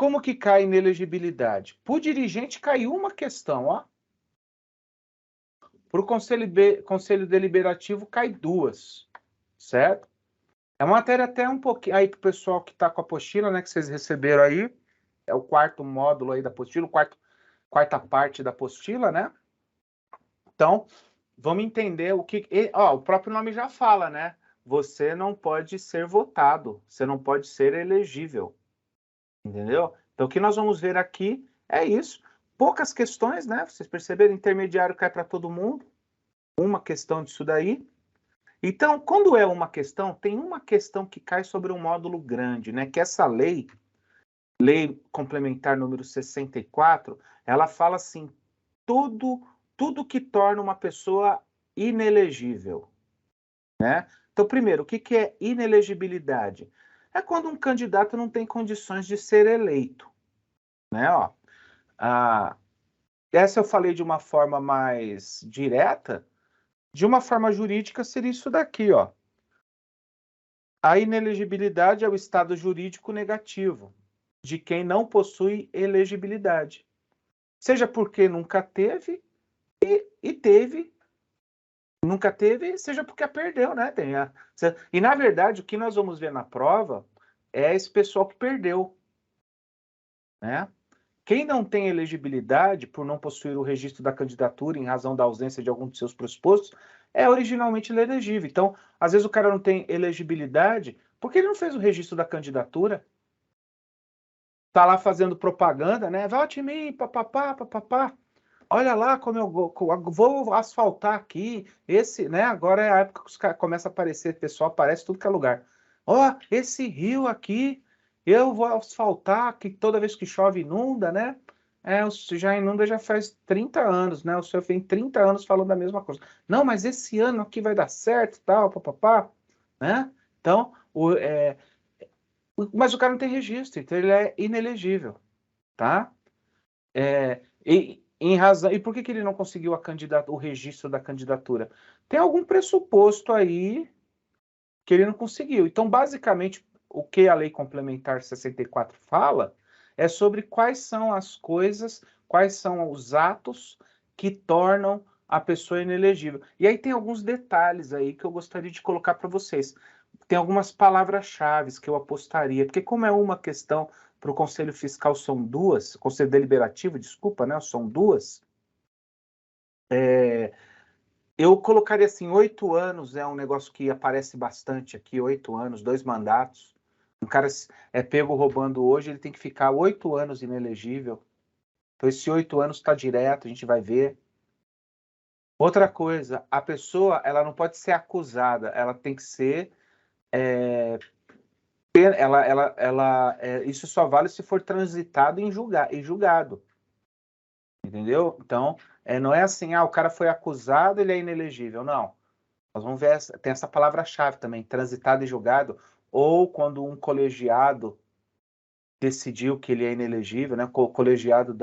como que cai inelegibilidade? Por dirigente caiu uma questão, ó. Para o conselho deliberativo cai duas, certo? É uma matéria até um pouquinho aí para o pessoal que está com a apostila, né, que vocês receberam aí, é o quarto módulo aí da apostila, quarta parte da apostila, né? Então, vamos entender o que... Ó, o próprio nome já fala, né? Você não pode ser votado, você não pode ser elegível, entendeu? Então, o que nós vamos ver aqui é isso. Poucas questões, né? Vocês perceberam? Intermediário cai para todo mundo. Uma questão disso daí. Então, quando é uma questão, tem uma questão que cai sobre um módulo grande, né? Que essa lei complementar número 64, ela fala assim, tudo que torna uma pessoa inelegível, né? Então, primeiro, o que é inelegibilidade? É quando um candidato não tem condições de ser eleito, né? Ó, essa eu falei de uma forma mais direta, de uma forma jurídica seria isso daqui, ó. A inelegibilidade é o estado jurídico negativo de quem não possui elegibilidade. Seja porque nunca teve e teve, nunca teve, seja porque a perdeu, né? E, na verdade, o que nós vamos ver na prova é esse pessoal que perdeu, né? Quem não tem elegibilidade por não possuir o registro da candidatura em razão da ausência de algum de seus pressupostos, é originalmente inelegível. Então, às vezes o cara não tem elegibilidade porque ele não fez o registro da candidatura. Tá lá fazendo propaganda, né? Vote em mim, papapá, papapá. Olha lá como eu vou asfaltar aqui. Esse, né? Agora é a época que os caras começam a aparecer, pessoal aparece tudo que é lugar. Ó, esse rio aqui, eu vou asfaltar, que toda vez que chove inunda, né? Já inunda já faz 30 anos, né? O senhor tem 30 anos falando a mesma coisa. Não, mas esse ano aqui vai dar certo, tal, papapá, né? Então, mas o cara não tem registro, então ele é inelegível, tá? E por que ele não conseguiu o registro da candidatura? Tem algum pressuposto aí que ele não conseguiu. Então, basicamente, o que a Lei Complementar 64 fala é sobre quais são as coisas, quais são os atos que tornam a pessoa inelegível. E aí tem alguns detalhes aí que eu gostaria de colocar para vocês. Tem algumas palavras-chave que eu apostaria, porque como é uma questão para o Conselho Fiscal são duas, Conselho Deliberativo, desculpa, né? São duas. Eu colocaria assim, 8 anos é um negócio que aparece bastante aqui, 8 anos, 2 mandatos. Um cara é pego roubando hoje, ele tem que ficar 8 anos inelegível. Então, esse 8 anos está direto, a gente vai ver. Outra coisa, a pessoa ela não pode ser acusada, ela tem que ser. Isso só vale se for transitado em julgado. Entendeu? Então, não é assim, o cara foi acusado, ele é inelegível. Não. Nós vamos ver, tem essa palavra-chave também, transitado e julgado, ou quando um colegiado decidiu que ele é inelegível, né? O colegiado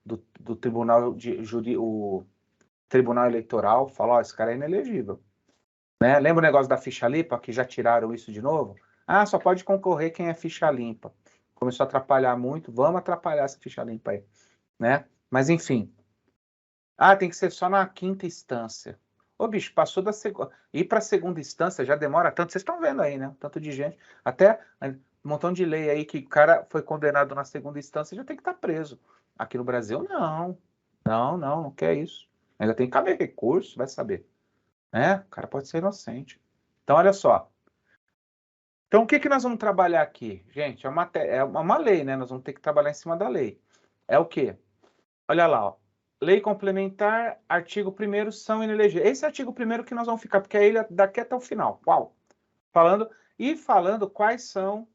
do Tribunal o Tribunal Eleitoral falou, esse cara é inelegível. Né? Lembra o negócio da ficha limpa, que já tiraram isso de novo? Só pode concorrer quem é ficha limpa. Começou a atrapalhar muito, vamos atrapalhar essa ficha limpa aí. Né? Mas, enfim. Tem que ser só na quinta instância. Ô, bicho, passou da segunda. Ir para a segunda instância já demora tanto. Vocês estão vendo aí, né? Tanto de gente. Até um montão de lei aí que o cara foi condenado na segunda instância já tem que estar preso. Aqui no Brasil, não. Não quer isso. Ainda tem que caber recurso, vai saber. Né? O cara pode ser inocente. Então, olha só. Então, o que nós vamos trabalhar aqui? Gente, é uma lei, né? Nós vamos ter que trabalhar em cima da lei. É o quê? Olha lá, ó. Lei complementar, artigo 1º, são inelegíveis. Esse artigo 1º que nós vamos ficar, porque é ele daqui até o final. Uau! Falando quais são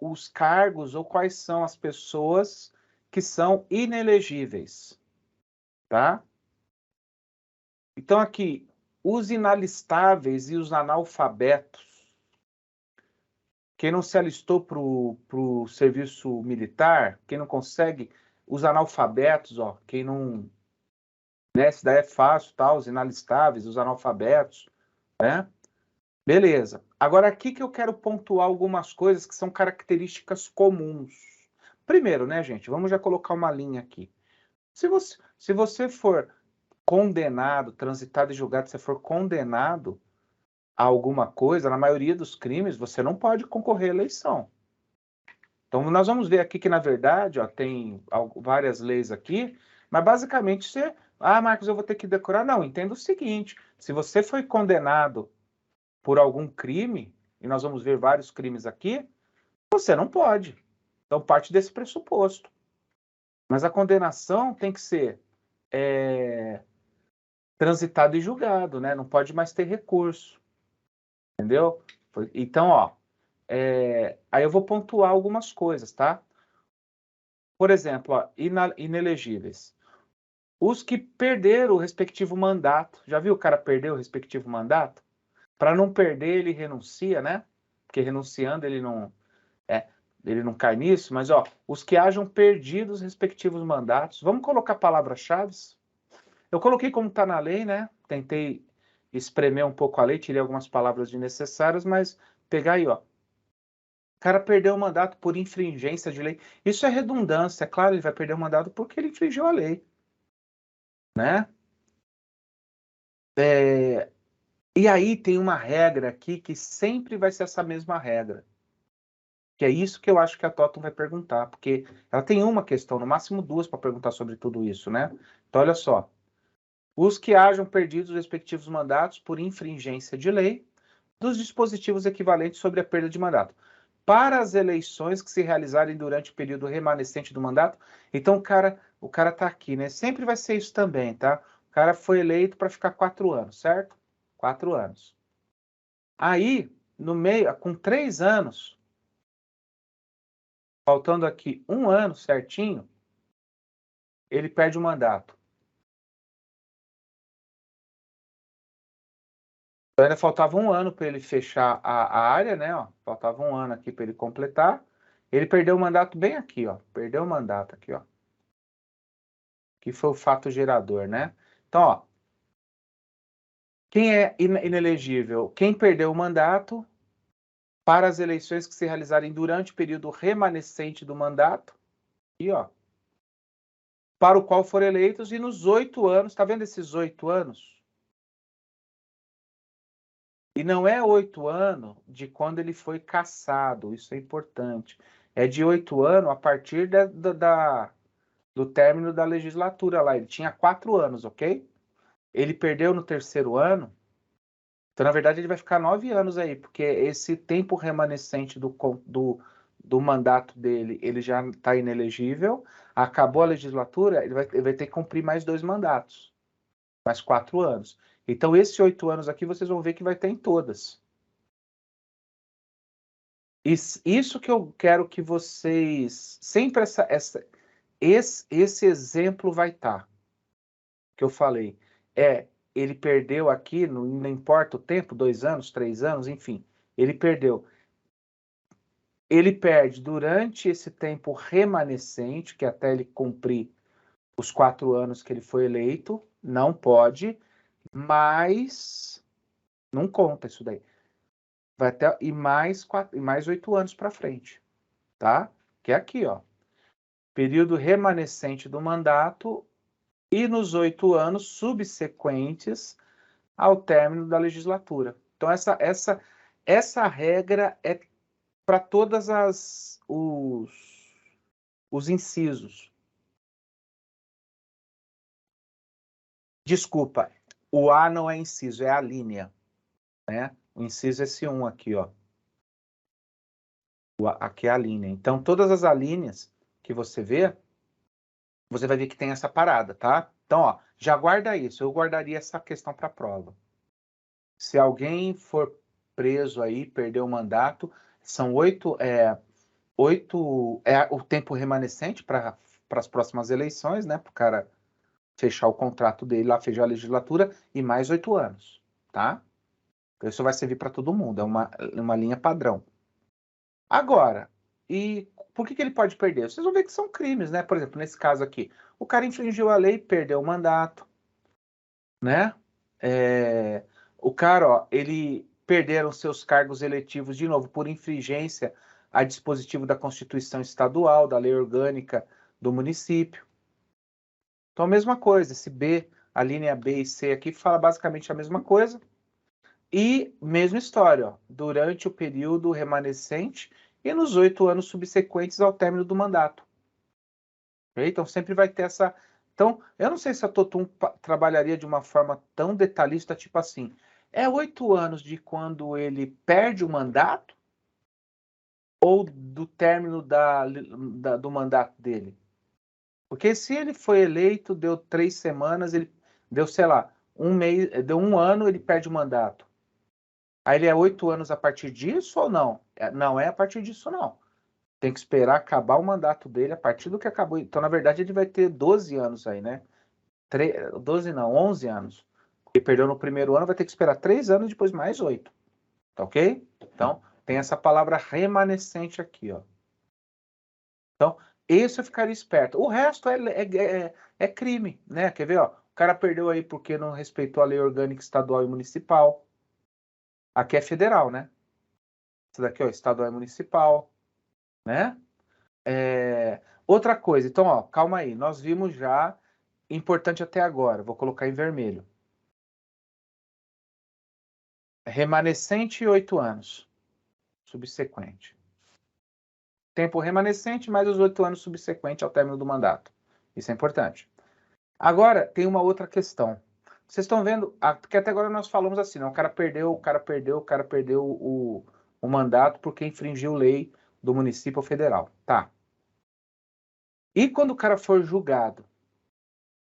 os cargos ou quais são as pessoas que são inelegíveis. Tá? Então, aqui, os inalistáveis e os analfabetos, quem não se alistou para o serviço militar, quem não consegue, os analfabetos, ó, quem não... Né? Isso daí é fácil, tá? Os inalistáveis, os analfabetos, né? Beleza. Agora, aqui que eu quero pontuar algumas coisas que são características comuns. Primeiro, né, gente? Vamos já colocar uma linha aqui. Se você for condenado, transitado e julgado, se for condenado a alguma coisa, na maioria dos crimes, você não pode concorrer à eleição. Então, nós vamos ver aqui que, na verdade, ó, tem várias leis aqui, mas basicamente você... Ah, Marcos, eu vou ter que decorar. Não, entenda o seguinte, se você foi condenado por algum crime, e nós vamos ver vários crimes aqui, você não pode. Então, parte desse pressuposto. Mas a condenação tem que ser transitado e julgado, né? Não pode mais ter recurso. Entendeu? Então, ó, aí eu vou pontuar algumas coisas, tá? Por exemplo, ó, inelegíveis. Os que perderam o respectivo mandato. Já viu o cara perder o respectivo mandato? Para não perder, ele renuncia, né? Porque renunciando ele não cai nisso, mas ó, os que hajam perdido os respectivos mandatos. Vamos colocar palavras-chave? Eu coloquei como está na lei, né? Tentei espremer um pouco a lei, tirei algumas palavras desnecessárias, mas pegar aí, ó. O cara perdeu o mandato por infringência de lei. Isso é redundância, é claro, ele vai perder o mandato porque ele infringiu a lei, né? E aí tem uma regra aqui que sempre vai ser essa mesma regra. Que é isso que eu acho que a Totum vai perguntar, porque ela tem uma questão, no máximo duas, para perguntar sobre tudo isso, né? Então, olha só. Os que hajam perdido os respectivos mandatos por infringência de lei dos dispositivos equivalentes sobre a perda de mandato. Para as eleições que se realizarem durante o período remanescente do mandato, então o cara tá aqui, né? Sempre vai ser isso também, tá? O cara foi eleito para ficar 4 anos, certo? 4 anos. Aí, no meio, com 3 anos, faltando aqui 1 ano certinho, ele perde o mandato. Então, ainda faltava 1 ano para ele fechar a área, né? Ó, faltava 1 ano aqui para ele completar. Ele perdeu o mandato bem aqui, ó. Perdeu o mandato aqui, ó. Que foi o fato gerador, né? Então, ó, quem é inelegível? Quem perdeu o mandato para as eleições que se realizarem durante o período remanescente do mandato, e ó, para o qual foram eleitos e nos 8 anos, tá vendo esses 8 anos? E não é 8 anos de quando ele foi cassado, isso é importante. É de 8 anos a partir do término da legislatura lá. Ele tinha 4 anos, ok? Ele perdeu no 3º ano. Então, na verdade, ele vai ficar 9 anos aí, porque esse tempo remanescente do mandato dele, ele já está inelegível, acabou a legislatura, ele vai ter que cumprir mais 2 mandatos, mais 4 anos. Então, esses 8 anos aqui, vocês vão ver que vai ter em todas. Isso que eu quero que vocês... Sempre esse exemplo vai estar, que eu falei. Ele perdeu aqui, não importa o tempo, 2 anos, 3 anos, enfim, ele perdeu. Ele perde durante esse tempo remanescente, que até ele cumprir os 4 anos que ele foi eleito, não pode, mas não conta isso daí. Vai até e mais 8 anos para frente, tá? Que é aqui, ó. Período remanescente do mandato e nos 8 anos subsequentes ao término da legislatura. Então, essa regra é para todas os incisos. Desculpa, o A não é inciso, é a linha, né? O inciso é esse 1 aqui, ó. Aqui é a linha. Então, todas as alíneas que você vê, você vai ver que tem essa parada, tá? Então, ó, já guarda isso. Eu guardaria essa questão para a prova. Se alguém for preso aí, perdeu o mandato, são 8, o tempo remanescente para as próximas eleições, né? Para o cara fechar o contrato dele lá, fechar a legislatura, e mais 8 anos, tá? Então, isso vai servir para todo mundo, é uma linha padrão. Agora, e por que ele pode perder? Vocês vão ver que são crimes, né? Por exemplo, nesse caso aqui, o cara infringiu a lei, perdeu o mandato, né? O cara, ó, ele perderam seus cargos eletivos, de novo, por infringência a dispositivo da Constituição Estadual, da lei orgânica do município. Então, a mesma coisa, esse B, a linha B e C aqui, fala basicamente a mesma coisa. E mesma história, ó, durante o período remanescente e nos 8 anos subsequentes ao término do mandato. Então, sempre vai ter essa... Então, eu não sei se a Totum trabalharia de uma forma tão detalhista, tipo assim, 8 anos de quando ele perde o mandato ou do término do mandato dele? Porque se ele foi eleito, deu 3 semanas, ele deu, sei lá, um mês, deu 1 ano, ele perde o mandato. Aí ele é 8 anos a partir disso ou não? Não é a partir disso, não. Tem que esperar acabar o mandato dele a partir do que acabou. Então, na verdade, ele vai ter 12 anos aí, né? 12 não, 11 anos. Ele perdeu no primeiro ano, vai ter que esperar 3 anos, depois mais 8. Tá ok? Então, tem essa palavra remanescente aqui, ó. Então, esse eu ficaria esperto. O resto é crime, né? Quer ver, ó? O cara perdeu aí porque não respeitou a lei orgânica estadual e municipal. Aqui é federal, né? Isso daqui, ó, estadual e municipal, né? Outra coisa, então, ó, calma aí. Nós vimos já, importante até agora, vou colocar em vermelho. Remanescente 8 anos. Subsequente. Tempo remanescente mais os 8 anos subsequentes ao término do mandato. Isso é importante. Agora, tem uma outra questão. Vocês estão vendo, que até agora nós falamos assim, não, o cara perdeu o mandato porque infringiu lei do município federal. Tá. E quando o cara for julgado?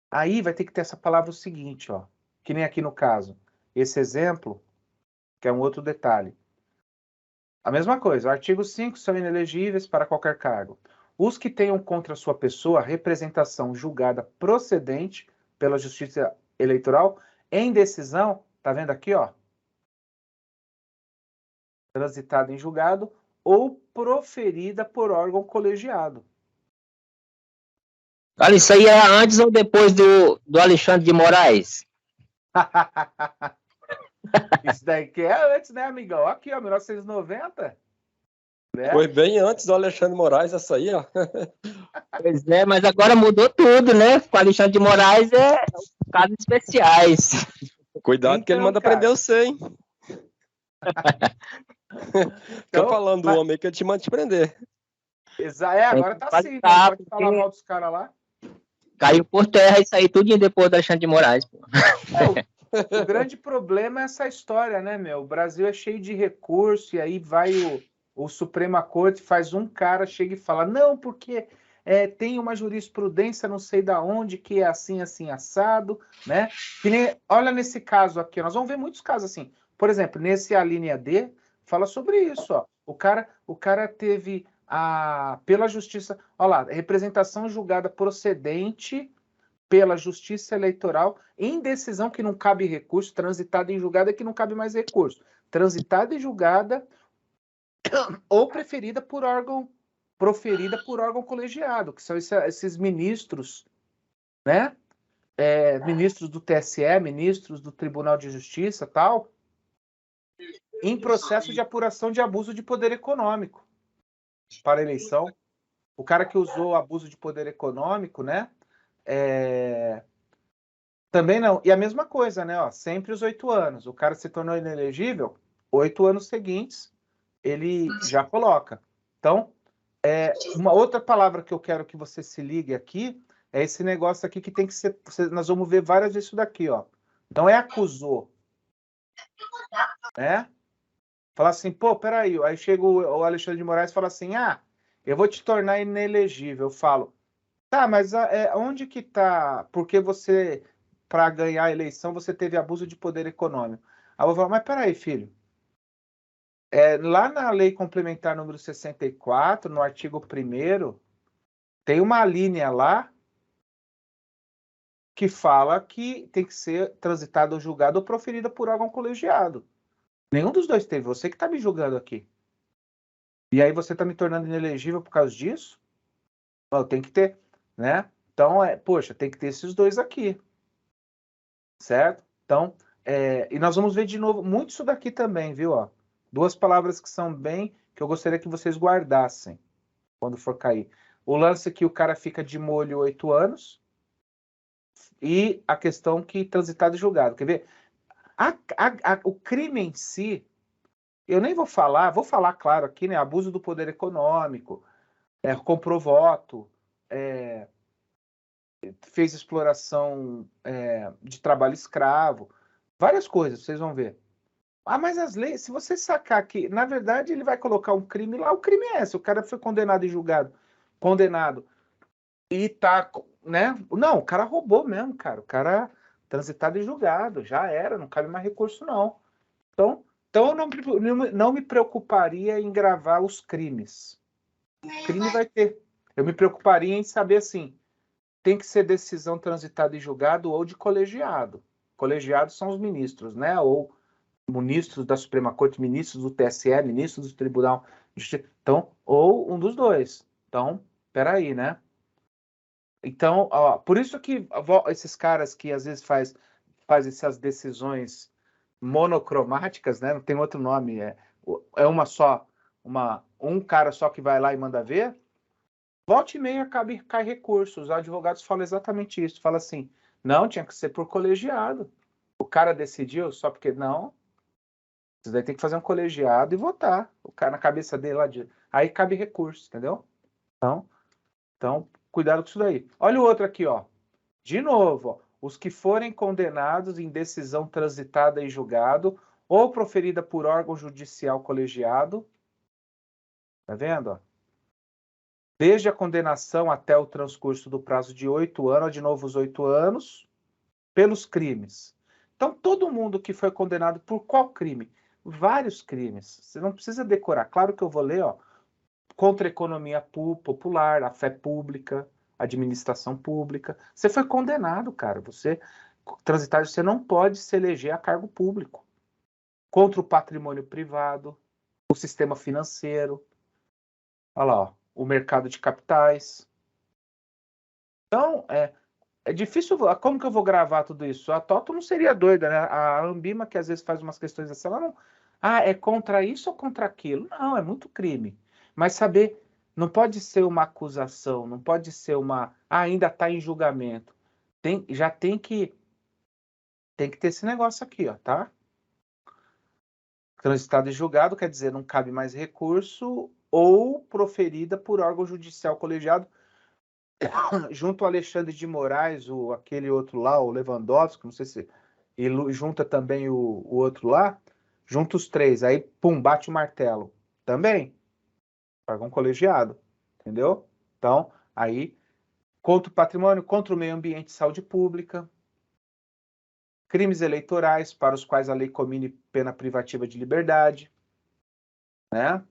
Aí vai ter que ter essa palavra o seguinte, ó, que nem aqui no caso. Esse exemplo, que é um outro detalhe. A mesma coisa, o artigo 5 são inelegíveis para qualquer cargo. Os que tenham contra sua pessoa representação julgada procedente pela Justiça Eleitoral em decisão, tá vendo aqui, ó? Transitada em julgado ou proferida por órgão colegiado. Olha, isso aí é antes ou depois do Alexandre de Moraes? Isso daqui é antes, né, amigão? Aqui, ó, 1990. Né? Foi bem antes do Alexandre de Moraes, essa aí, ó. Pois é, mas agora mudou tudo, né? Com o Alexandre de Moraes é casos especiais. Cuidado Então, que ele manda cara, prender você, hein? Fica então, falando do homem que ele te manda te prender. Agora tá assim, né? Não pode falar mal dos caras lá. Caiu por terra isso aí tudinho depois do Alexandre de Moraes. Pô. O grande problema é essa história, né, meu? O Brasil é cheio de recurso e aí vai o Suprema Corte, faz um cara, chega e fala, não, porque tem uma jurisprudência não sei da onde que é assim, assim, assado, né? Que nem, olha nesse caso aqui, nós vamos ver muitos casos assim. Por exemplo, nesse a linha D, fala sobre isso, ó. O cara teve pela justiça, olha lá, representação julgada procedente pela Justiça Eleitoral em decisão que não cabe recurso, transitada em julgada que não cabe mais recurso, transitada e julgada ou proferida por órgão colegiado, que são esses ministros, né? Ministros do TSE, ministros do Tribunal de Justiça, tal, em processo de apuração de abuso de poder econômico para eleição. O cara que usou abuso de poder econômico, né? Também não. E a mesma coisa, né? Ó, sempre os 8 anos. O cara se tornou inelegível, 8 anos seguintes, ele já coloca. Então, uma outra palavra que eu quero que você se ligue aqui é esse negócio aqui que tem que ser. Nós vamos ver várias vezes isso daqui, ó. Não é acusou. Né? Fala assim, pô, peraí. Aí chega o Alexandre de Moraes e fala assim: eu vou te tornar inelegível. Eu falo, tá, mas onde que tá? Porque você, para ganhar a eleição, você teve abuso de poder econômico. Aí eu vou falar, mas peraí, filho. Lá na Lei Complementar número 64, no artigo 1º, tem uma linha lá que fala que tem que ser transitado ou julgado ou proferida por órgão colegiado. Nenhum dos dois teve. Você que está me julgando aqui. E aí você está me tornando inelegível por causa disso? Não, tem que ter, né? Então, poxa, tem que ter esses dois aqui. Certo? Então, E nós vamos ver de novo muito isso daqui também, viu? Ó, duas palavras que são bem, que eu gostaria que vocês guardassem quando for cair. O lance que o cara fica de molho 8 anos e a questão que transitado e julgado. Quer ver? O crime em si, eu nem vou falar, claro, aqui, né? Abuso do poder econômico, comprou voto, fez exploração de trabalho escravo, várias coisas, vocês vão ver. Mas as leis, se você sacar que, na verdade, ele vai colocar um crime lá, o crime é esse, o cara foi condenado e julgado, e tá, né? Não, o cara roubou mesmo, cara, o cara transitado e julgado, já era, não cabe mais recurso, não. Então eu não me preocuparia em gravar os crimes. O crime vai ter. Eu me preocuparia em saber, assim, tem que ser decisão transitada e julgado ou de colegiado. Colegiados são os ministros, né? Ou ministros da Suprema Corte, ministros do TSE, ministros do Tribunal de Justiça. Então, ou um dos dois. Então, peraí, né? Então, ó, por isso que esses caras que às vezes faz essas decisões monocromáticas, né? Não tem outro nome, é uma só, um cara só que vai lá e manda ver. Volta e meia cai recurso. Os advogados falam exatamente isso. Fala assim, não, tinha que ser por colegiado. O cara decidiu só porque não. Você vai ter que fazer um colegiado e votar. O cara na cabeça dele lá aí cabe recurso, entendeu? Então, cuidado com isso daí. Olha o outro aqui, ó. De novo, ó. Os que forem condenados em decisão transitada e julgado ou proferida por órgão judicial colegiado. Tá vendo, ó? Desde a condenação até o transcurso do prazo de 8 anos, de novo os 8 anos, pelos crimes. Então, todo mundo que foi condenado por qual crime? Vários crimes. Você não precisa decorar. Claro que eu vou ler, ó, contra a economia popular, a fé pública, a administração pública. Você foi condenado, cara. Você, transitário, você não pode se eleger a cargo público. Contra o patrimônio privado, o sistema financeiro. Olha lá, ó, o mercado de capitais. Então, é difícil. Como que eu vou gravar tudo isso? A Toto não seria doida, né? A Ambima, que às vezes faz umas questões assim, ela não. É contra isso ou contra aquilo? Não, é muito crime. Mas saber, não pode ser uma acusação, não pode ser uma. Ainda está em julgamento. Já tem que ter esse negócio aqui, ó, tá? Transitado e julgado quer dizer não cabe mais recurso ou proferida por órgão judicial colegiado junto ao Alexandre de Moraes, aquele outro lá, o Lewandowski, não sei se ele junta também o outro lá, junta os três, aí pum, bate o martelo. Também, órgão colegiado, entendeu? Então, aí, contra o patrimônio, contra o meio ambiente e saúde pública, crimes eleitorais para os quais a lei comine pena privativa de liberdade, né?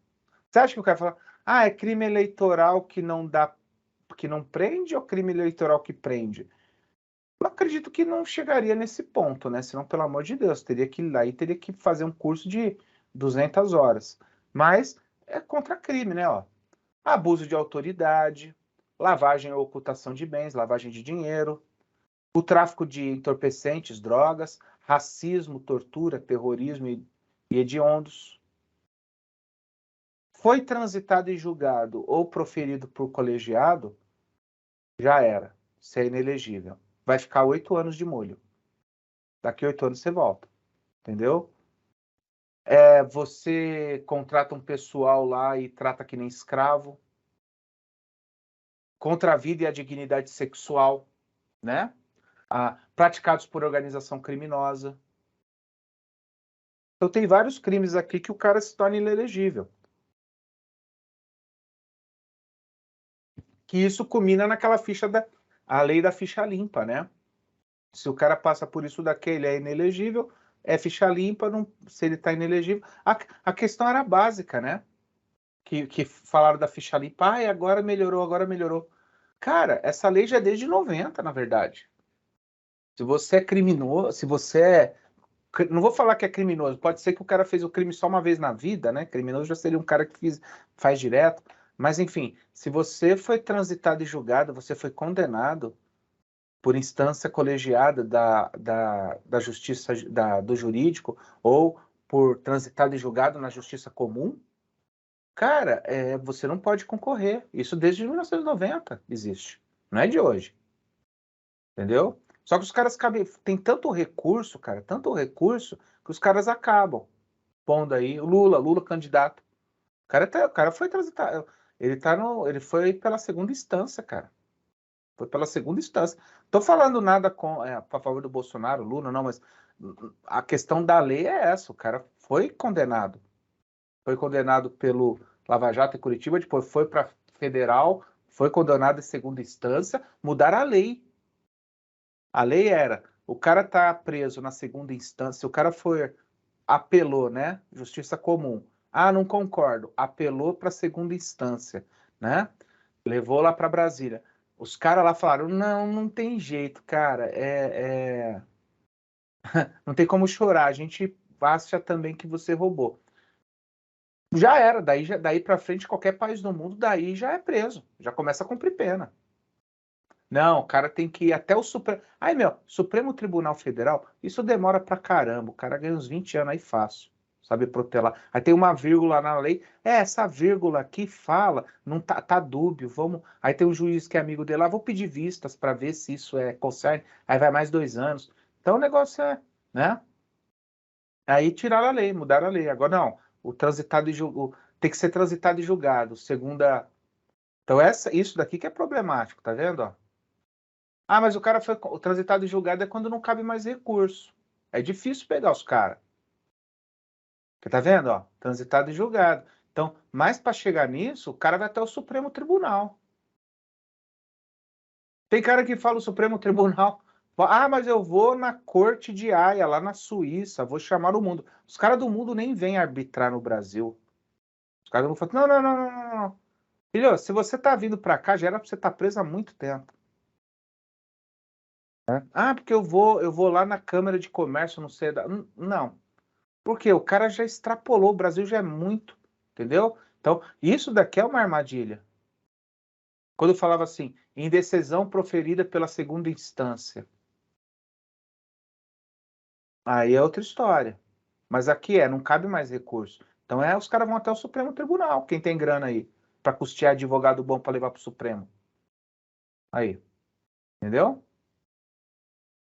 Você acha que o cara fala, é crime eleitoral que não prende ou crime eleitoral que prende? Eu acredito que não chegaria nesse ponto, né? Senão, pelo amor de Deus, teria que fazer um curso de 200 horas. Mas é contra crime, né? Ó, abuso de autoridade, lavagem ou ocultação de bens, lavagem de dinheiro, o tráfico de entorpecentes, drogas, racismo, tortura, terrorismo e hediondos. Foi transitado e julgado ou proferido por colegiado, já era. Você é inelegível. Vai ficar 8 anos de molho. Daqui 8 anos você volta. Entendeu? Você contrata um pessoal lá e trata que nem escravo. Contra a vida e a dignidade sexual, né? Praticados por organização criminosa. Então tem vários crimes aqui que o cara se torna inelegível. Que isso culmina naquela a lei da ficha limpa, né? Se o cara passa por isso daqui, ele é inelegível, é ficha limpa, se ele está inelegível. A questão era básica, né? Que falaram da ficha limpa, agora melhorou. Cara, essa lei já é desde 90, na verdade. Se você é criminoso, não vou falar que é criminoso, pode ser que o cara fez o crime só uma vez na vida, né? Criminoso já seria um cara que faz direto. Mas, enfim, se você foi transitado e julgado, você foi condenado, por instância colegiada da justiça, do jurídico, ou por transitado e julgado na justiça comum, cara, você não pode concorrer. Isso desde 1990 existe. Não é de hoje. Entendeu? Só que os caras tem tanto recurso, cara, tanto recurso, que os caras acabam pondo aí. Lula candidato. O cara foi transitado. Ele foi pela segunda instância, cara. Foi pela segunda instância. Tô falando nada a favor do Bolsonaro, Lula, não, mas a questão da lei é essa. O cara foi condenado. Foi condenado pelo Lava Jato em Curitiba, depois foi para federal, foi condenado em segunda instância, mudaram a lei. A lei era, o cara tá preso na segunda instância, o cara apelou, né? Justiça comum. Ah, não concordo. Apelou para segunda instância, né? Levou lá para Brasília. Os caras lá falaram, não tem jeito, cara. Não tem como chorar. A gente acha também que você roubou. Já era. Daí para frente, qualquer país do mundo, daí já é preso. Já começa a cumprir pena. Não, o cara tem que ir até o Supremo. Aí, Supremo Tribunal Federal, isso demora pra caramba. O cara ganha uns 20 anos aí fácil, sabe protelar. Aí tem uma vírgula na lei. Essa vírgula aqui fala, não tá dúbio, vamos. Aí tem um juiz que é amigo dele lá, vou pedir vistas para ver se isso concerne. Aí vai mais 2 anos. Então o negócio né? Aí tiraram a lei, mudaram a lei. Agora não, o transitado tem que ser transitado e julgado. Segunda. Então isso daqui que é problemático, tá vendo? Ó? Ah, mas o transitado e julgado é quando não cabe mais recurso. É difícil pegar os caras. Você tá vendo, ó? Transitado e julgado. Então, mais para chegar nisso, o cara vai até o Supremo Tribunal. Tem cara que fala o Supremo Tribunal. Ah, mas eu vou na Corte de Haia, lá na Suíça, vou chamar o mundo. Os caras do mundo nem vêm arbitrar no Brasil. Os caras do mundo falam, não. Filho, se você tá vindo para cá, já era para você estar preso há muito tempo. Ah, porque eu vou lá na Câmara de Comércio, não sei. Não. Porque o cara já extrapolou, o Brasil já é muito, entendeu? Então, isso daqui é uma armadilha. Quando eu falava assim, indecisão proferida pela segunda instância. Aí é outra história. Mas aqui não cabe mais recurso. Então os caras vão até o Supremo Tribunal, quem tem grana aí, para custear advogado bom para levar para o Supremo. Aí, entendeu?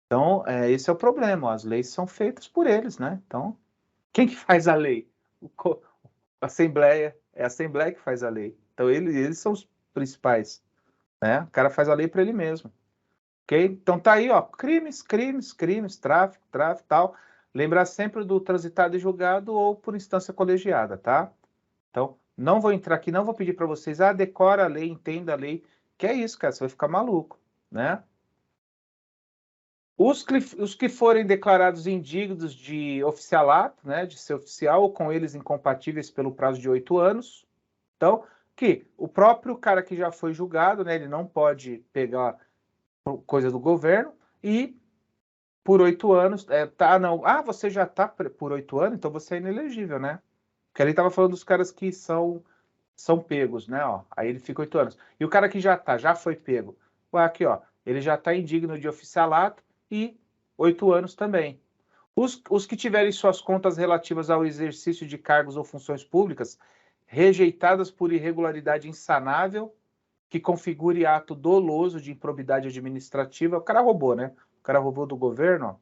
Então, esse é o problema. As leis são feitas por eles, né? Então, quem que faz a lei? A Assembleia. É a Assembleia que faz a lei. Então, eles são os principais. Né? O cara faz a lei para ele mesmo. Ok? Então, tá aí, ó. Crimes, tráfico, tal. Lembrar sempre do transitado e julgado ou por instância colegiada, tá? Então, não vou entrar aqui, não vou pedir para vocês, decora a lei, entenda a lei. Que é isso, cara, você vai ficar maluco, né? Os que forem declarados indignos de oficialato, né, de ser oficial, ou com eles incompatíveis pelo prazo de 8 anos. Então, que o próprio cara que já foi julgado, né, ele não pode pegar coisa do governo e por 8 anos, você já está por 8 anos, então você é inelegível, né? Porque ele estava falando dos caras que são pegos, né? Ó, aí ele fica 8 anos. E o cara que já foi pego, aqui, ó, ele já está indigno de oficialato e 8 anos também. Os que tiverem suas contas relativas ao exercício de cargos ou funções públicas rejeitadas por irregularidade insanável, que configure ato doloso de improbidade administrativa. O cara roubou, né? O cara roubou do governo, ó.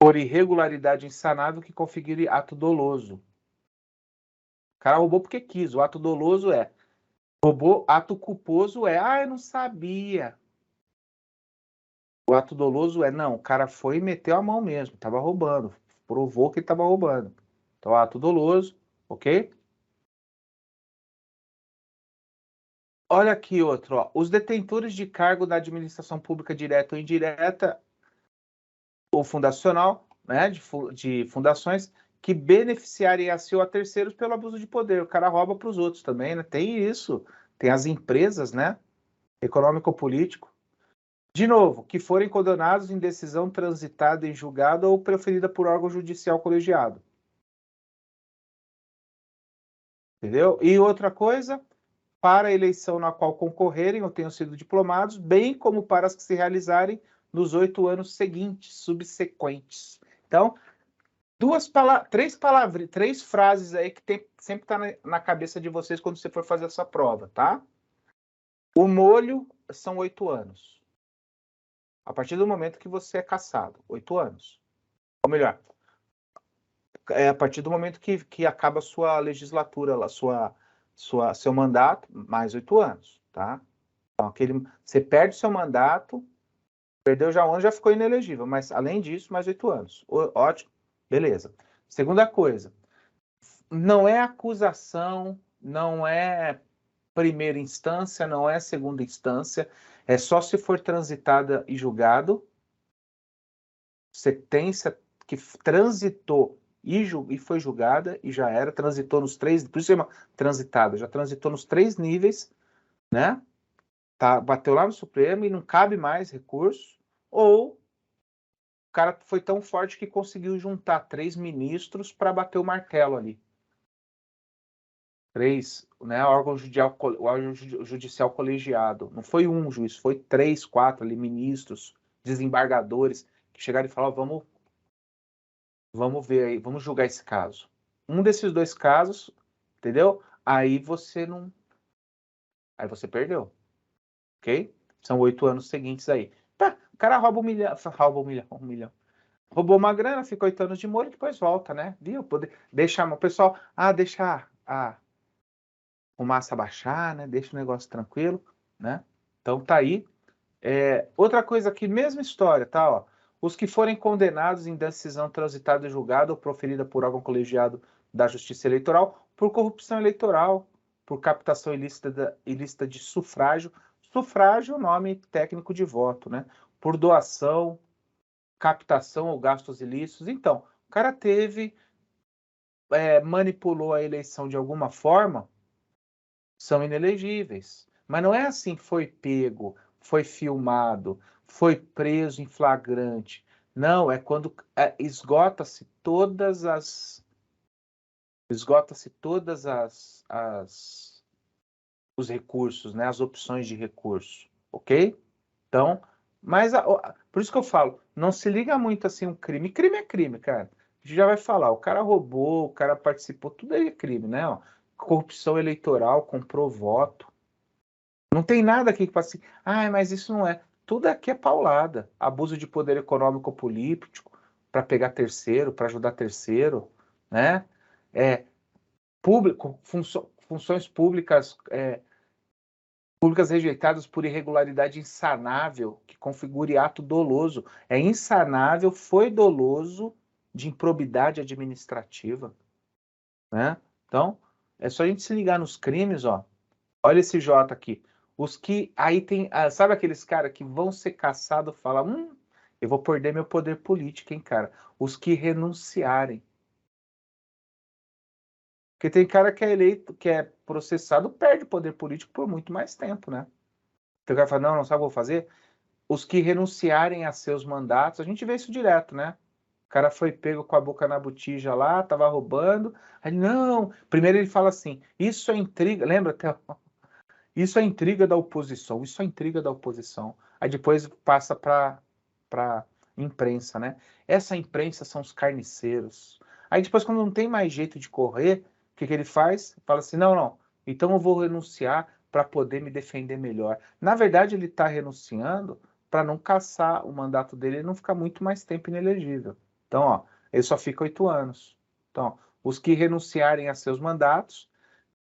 Por irregularidade insanável que configure ato doloso. O cara roubou porque quis. O ato doloso roubou, ato culposo eu não sabia. O ato doloso não, o cara foi e meteu a mão mesmo, estava roubando, provou que ele estava roubando. Então, ato doloso, ok? Olha aqui outro, ó. Os detentores de cargo da administração pública direta ou indireta ou fundacional, né, de fundações que beneficiarem a si ou a terceiros pelo abuso de poder. O cara rouba para os outros também, né? Tem isso. Tem as empresas, né? Econômico-político. De novo, que forem condenados em decisão transitada em julgado ou preferida por órgão judicial colegiado. Entendeu? E outra coisa, para a eleição na qual concorrerem ou tenham sido diplomados, bem como para as que se realizarem nos 8 anos seguintes, subsequentes. Então, três frases aí que sempre está na cabeça de vocês quando você for fazer essa prova, tá? O molho são 8 anos. A partir do momento que você é cassado, 8 anos. Ou melhor, a partir do momento que acaba a sua legislatura, seu mandato, mais 8 anos, tá? Então, você perde seu mandato, perdeu já 11, já ficou inelegível, mas além disso, mais 8 anos. Ótimo, beleza. Segunda coisa, não é acusação, não é primeira instância, não é segunda instância, é só se for transitada e julgado, sentença que transitou e foi julgada e já era, transitou nos 3, por isso chama transitada, já transitou nos 3 níveis, né? Tá, bateu lá no Supremo e não cabe mais recurso, ou o cara foi tão forte que conseguiu juntar 3 ministros para bater o martelo ali. 3, né? Órgão judicial colegiado. Não foi um juiz, foi 3, 4 ali, ministros, desembargadores, que chegaram e falaram, vamos ver aí, vamos julgar esse caso. Um desses 2 casos, entendeu? Aí você perdeu, ok? São 8 anos seguintes aí. Pá, o cara rouba 1 milhão. Roubou uma grana, ficou 8 anos de molho, depois volta, né? Viu? Deixa o pessoal, deixa a fumaça baixar, né? Deixa o negócio tranquilo, né? Então tá aí. Outra coisa aqui, mesma história, tá? Ó, os que forem condenados em decisão transitada e julgada ou proferida por órgão colegiado da Justiça Eleitoral por corrupção eleitoral, por captação ilícita de sufrágio. Sufrágio é o nome técnico de voto, né? Por doação, captação ou gastos ilícitos. Então, o cara manipulou a eleição de alguma forma, são inelegíveis. Mas não é assim, foi pego, foi filmado, foi preso em flagrante. Não, é quando esgota-se todas os recursos, né, as opções de recurso, ok? Então, por isso que eu falo, não se liga muito assim um crime. Crime é crime, cara. A gente já vai falar, o cara roubou, o cara participou, tudo aí é crime, né? Ó, corrupção eleitoral, comprou voto. Não tem nada aqui que fala assim, mas isso não é. Tudo aqui é paulada. Abuso de poder econômico ou político para pegar terceiro, para ajudar terceiro, né? Funções públicas rejeitadas por irregularidade insanável, que configure ato doloso. É insanável, foi doloso de improbidade administrativa, né? Então, é só a gente se ligar nos crimes, ó. Olha esse J aqui. Os que aí tem, sabe aqueles caras que vão ser caçados, falam, eu vou perder meu poder político, hein, cara? Os que renunciarem. Porque tem cara que é eleito, que é processado, perde o poder político por muito mais tempo, né? Então o cara fala, não sabe o que eu vou fazer? Os que renunciarem a seus mandatos, a gente vê isso direto, né? O cara foi pego com a boca na botija lá, tava roubando. Aí, não, primeiro ele fala assim, isso é intriga, lembra até... Isso é intriga da oposição, isso é intriga da oposição. Aí depois passa para imprensa, né? Essa imprensa são os carniceiros. Aí depois, quando não tem mais jeito de correr, o que ele faz? Fala assim, não, então eu vou renunciar para poder me defender melhor. Na verdade, ele está renunciando para não caçar o mandato dele e não ficar muito mais tempo inelegível. Então, ó, ele só fica 8 anos. Então, os que renunciarem a seus mandatos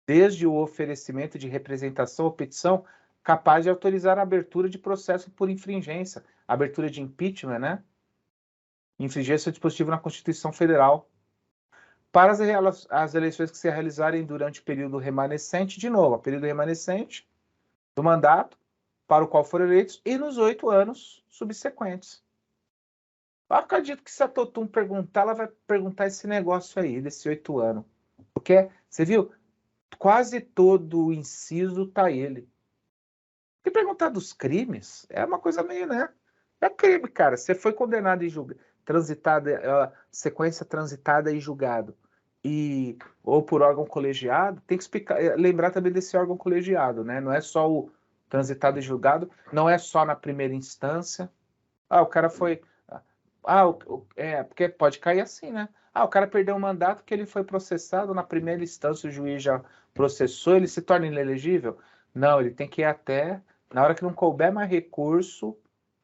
desde o oferecimento de representação ou petição capaz de autorizar a abertura de processo por infringência, abertura de impeachment, né? Infringência do dispositivo na Constituição Federal. Para as eleições que se realizarem durante o período remanescente, de novo, o período remanescente do mandato, para o qual foram eleitos, e nos 8 anos subsequentes. Eu acredito que se a Totum perguntar, ela vai perguntar esse negócio aí, desse 8 anos. Porque, você viu, quase todo o inciso tá ele. E perguntar dos crimes é uma coisa meio, né? É crime, cara. Você foi condenado e julgado, sequência transitada e julgado. ou por órgão colegiado, tem que explicar, lembrar também desse órgão colegiado, né? Não é só o transitado e julgado, não é só na primeira instância. O cara foi... porque pode cair assim, né? O cara perdeu o mandato porque ele foi processado na primeira instância, o juiz já processou, ele se torna inelegível? Não, ele tem que ir até... Na hora que não couber mais recurso,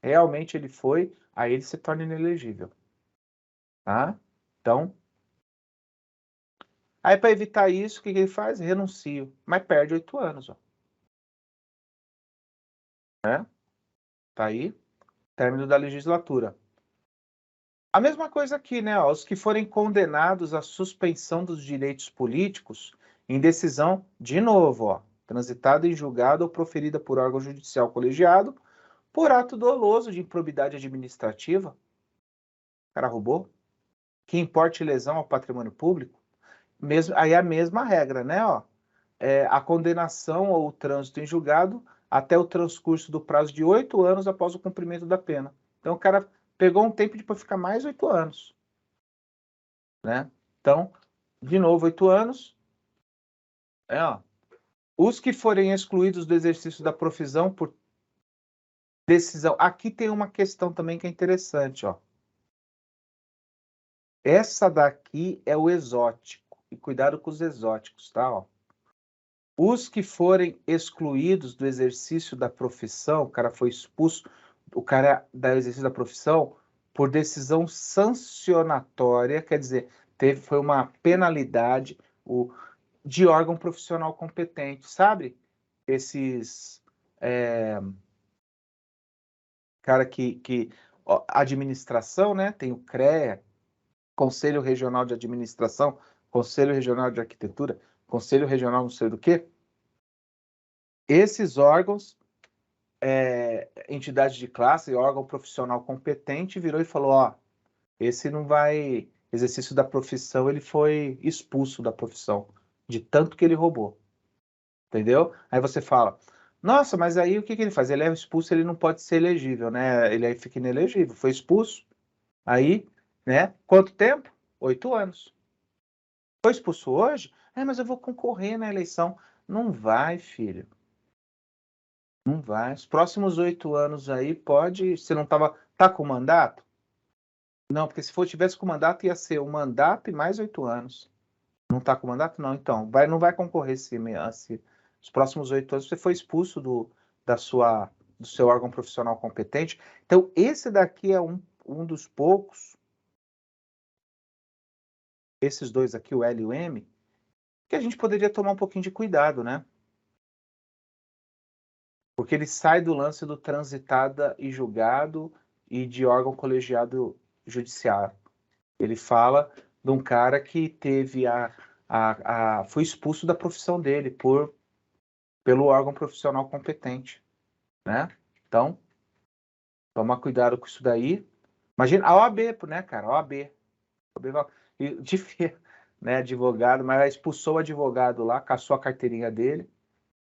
realmente ele foi, aí ele se torna inelegível. Tá? Então... Aí, para evitar isso, o que ele faz? Renuncio. Mas perde 8 anos. Ó. Tá aí, término da legislatura. A mesma coisa aqui, né? Ó, os que forem condenados à suspensão dos direitos políticos em decisão, de novo, ó, transitada em julgado ou proferida por órgão judicial colegiado, por ato doloso de improbidade administrativa, o cara roubou, que importe lesão ao patrimônio público, mesmo, aí é a mesma regra, né? Ó, a condenação ou o trânsito em julgado até o transcurso do prazo de 8 anos após o cumprimento da pena. Então o cara pegou um tempo de ficar mais 8 anos. Né? Então, de novo, 8 anos. Ó, os que forem excluídos do exercício da profissão por decisão. Aqui tem uma questão também que é interessante. Ó. Essa daqui é o exótico. E cuidado com os exóticos, tá? Ó. Os que forem excluídos do exercício da profissão, o cara foi expulso, o cara do exercício da profissão por decisão sancionatória, quer dizer, foi uma penalidade de órgão profissional competente, sabe? Esses cara ó, administração, né? Tem o CREA, Conselho Regional de Administração, Conselho Regional de Arquitetura, Conselho Regional não sei do quê. Esses órgãos, entidade de classe, órgão profissional competente, virou e falou, ó, esse não vai... Exercício da profissão, ele foi expulso da profissão, de tanto que ele roubou. Entendeu? Aí você fala, nossa, mas aí o que ele faz? Ele é expulso, ele não pode ser elegível, né? Ele aí fica inelegível. Foi expulso, aí, né? Quanto tempo? 8 anos. Foi expulso hoje? Mas eu vou concorrer na eleição. Não vai, filho. Não vai. Os próximos 8 anos aí pode... Você não tá com mandato? Não, porque se tivesse com mandato, ia ser o mandato e mais 8 anos. Não tá com mandato? Não, então. Não vai concorrer os próximos 8 anos você foi expulso do seu órgão profissional competente. Então, esse daqui é um dos poucos, esses dois aqui, o L e o M, que a gente poderia tomar um pouquinho de cuidado, né? Porque ele sai do lance do transitada e julgado e de órgão colegiado judiciário. Ele fala de um cara que teve foi expulso da profissão dele pelo órgão profissional competente, né? Então, tomar cuidado com isso daí. Imagina a OAB, né, cara? A OAB né, advogado, mas expulsou o advogado lá, caçou a carteirinha dele.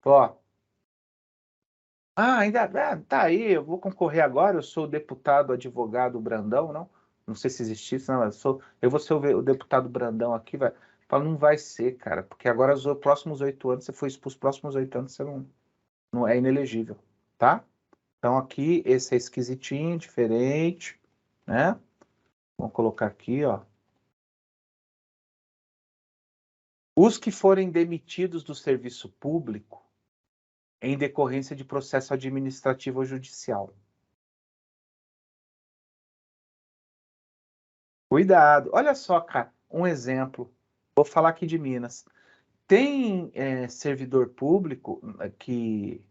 Ó, ainda tá aí, eu vou concorrer agora, eu sou o deputado advogado Brandão, não sei se existisse, não, eu vou ser o deputado Brandão aqui, vai. Fala, não vai ser, cara, porque agora os próximos 8 anos, você foi expulso, os próximos 8 anos você não é inelegível, tá? Então aqui, esse é esquisitinho, diferente, né? Vamos colocar aqui, ó. Os que forem demitidos do serviço público em decorrência de processo administrativo ou judicial. Cuidado. Olha só, cara, um exemplo. Vou falar aqui de Minas. Tem servidor público que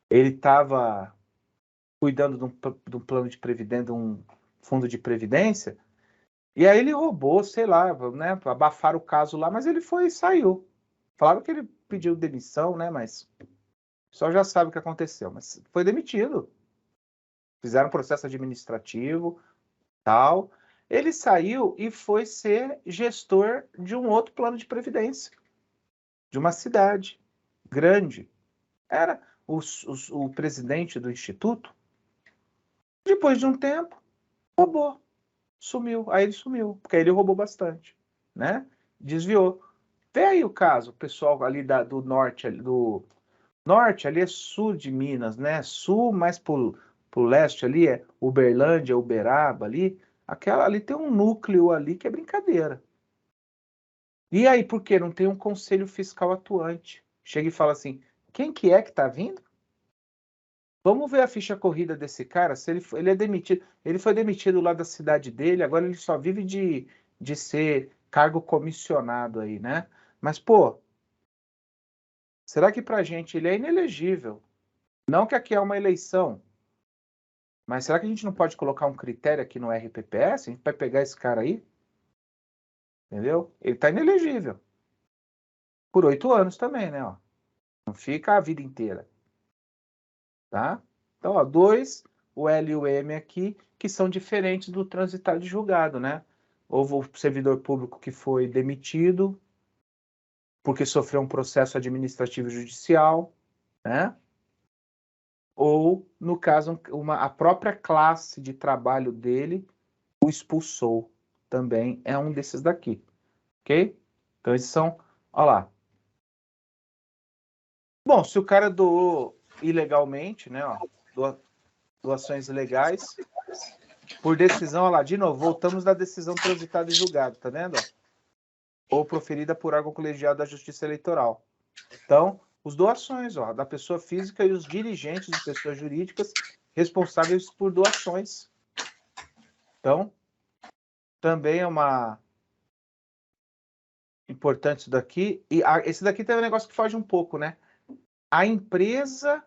ele estava cuidando de um plano de previdência, de um fundo de previdência, e aí ele roubou, sei lá, né, abafaram o caso lá, mas ele foi e saiu. Falaram que ele pediu demissão, né, mas só já sabe o que aconteceu, mas foi demitido. Fizeram um processo administrativo, tal. Ele saiu e foi ser gestor de um outro plano de previdência, de uma cidade grande. Era o presidente do instituto. Depois de um tempo, roubou, sumiu. Aí ele sumiu, porque aí ele roubou bastante, né? desviou. Vê aí o caso, o pessoal ali do norte, do norte, ali é sul de Minas, né? Sul, mais pro leste ali é Uberlândia, Uberaba ali. Aquela ali tem um núcleo ali que é brincadeira. E aí, por quê? Não tem um conselho fiscal atuante. Chega e fala assim, quem que é que tá vindo? Vamos ver a ficha corrida desse cara, se ele é demitido. Ele foi demitido lá da cidade dele, agora ele só vive de ser cargo comissionado aí, né? Mas, pô, será que pra gente ele é inelegível? Não que aqui é uma eleição, mas será que a gente não pode colocar um critério aqui no RPPS? A gente vai pegar esse cara aí, entendeu? Ele tá inelegível. Por 8 anos também, né? Ó. Não fica a vida inteira, tá? Então, ó, 2, o L e o M aqui, que são diferentes do transitar de julgado, né? Houve o servidor público que foi demitido porque sofreu um processo administrativo judicial, né? Ou, no caso, a própria classe de trabalho dele o expulsou. Também é um desses daqui, ok? Então, esses são, olha lá. Bom, se o cara doou ilegalmente, né? Ó, doações ilegais, por decisão, olha lá, de novo, voltamos da decisão transitada e julgada, tá vendo? Ou proferida por órgão colegiado da Justiça Eleitoral. Então, os doações, ó, da pessoa física e os dirigentes de pessoas jurídicas responsáveis por doações. Então, também é uma importante isso daqui. E esse daqui tem um negócio que foge um pouco, né? A empresa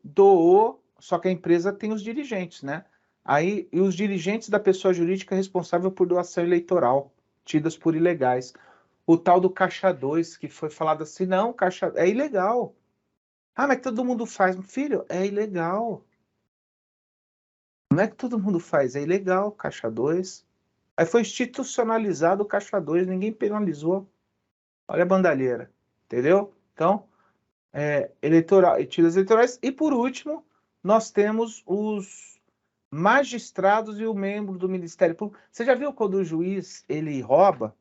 doou, só que a empresa tem os dirigentes, né? Aí, e os dirigentes da pessoa jurídica responsável por doação eleitoral, tidas por ilegais. O tal do Caixa 2, que foi falado assim, não, Caixa é ilegal. Ah, mas todo mundo faz. Filho, é ilegal. Não é que todo mundo faz, é ilegal, Caixa 2. Aí foi institucionalizado o Caixa 2, ninguém penalizou. Olha a bandalheira, entendeu? Então, eleitoral, tidas eleitorais. E por último, nós temos os magistrados e o membro do Ministério Público. Você já viu quando o juiz ele rouba,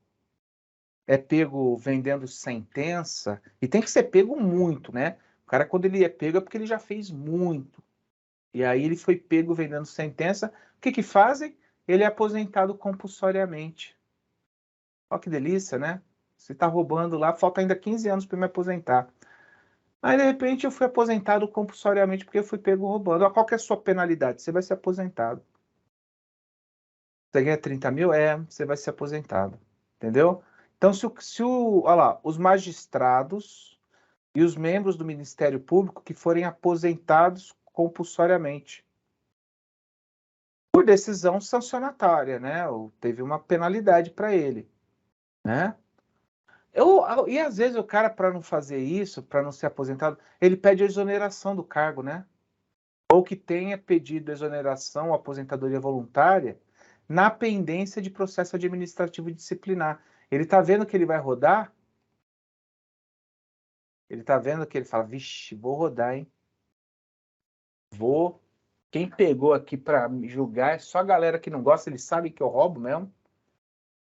é pego vendendo sentença, e tem que ser pego muito, né? O cara, quando ele é pego, é porque ele já fez muito. E aí ele foi pego vendendo sentença. O que que fazem? Ele é aposentado compulsoriamente. Olha que delícia, né? Você está roubando lá, falta ainda 15 anos para me aposentar. Aí, de repente, eu fui aposentado compulsoriamente porque eu fui pego roubando. Qual que é a sua penalidade? Você vai ser aposentado. Você ganha 30 mil? Você vai ser aposentado. Entendeu? Então, olha lá, os magistrados e os membros do Ministério Público que forem aposentados compulsoriamente por decisão sancionatória, né? Ou teve uma penalidade para ele, né? E às vezes o cara, para não fazer isso, para não ser aposentado, ele pede a exoneração do cargo, né? Ou que tenha pedido exoneração ou aposentadoria voluntária na pendência de processo administrativo disciplinar. Ele está vendo que ele vai rodar? Ele está vendo que ele fala, vixe, vou rodar, hein? Vou. Quem pegou aqui para me julgar é só a galera que não gosta, eles sabem que eu roubo mesmo.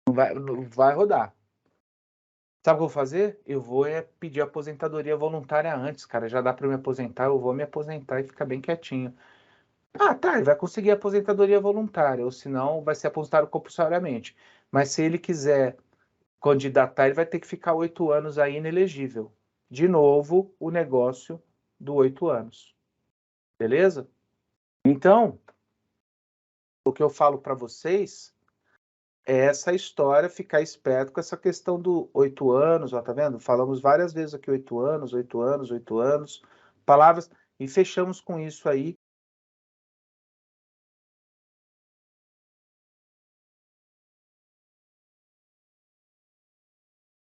Não vai rodar. Sabe o que eu vou fazer? Eu vou pedir aposentadoria voluntária antes, cara. Já dá para me aposentar, eu vou me aposentar e ficar bem quietinho. Ah, tá, ele vai conseguir aposentadoria voluntária, ou senão vai ser aposentado compulsoriamente. Mas se ele quiser candidatar, ele vai ter que ficar 8 anos aí inelegível. De novo, o negócio do 8 anos. Beleza? Então, o que eu falo para vocês é essa história, ficar esperto com essa questão do 8 anos, ó, tá vendo? Falamos várias vezes aqui 8 anos, 8 anos, 8 anos, palavras, e fechamos com isso aí.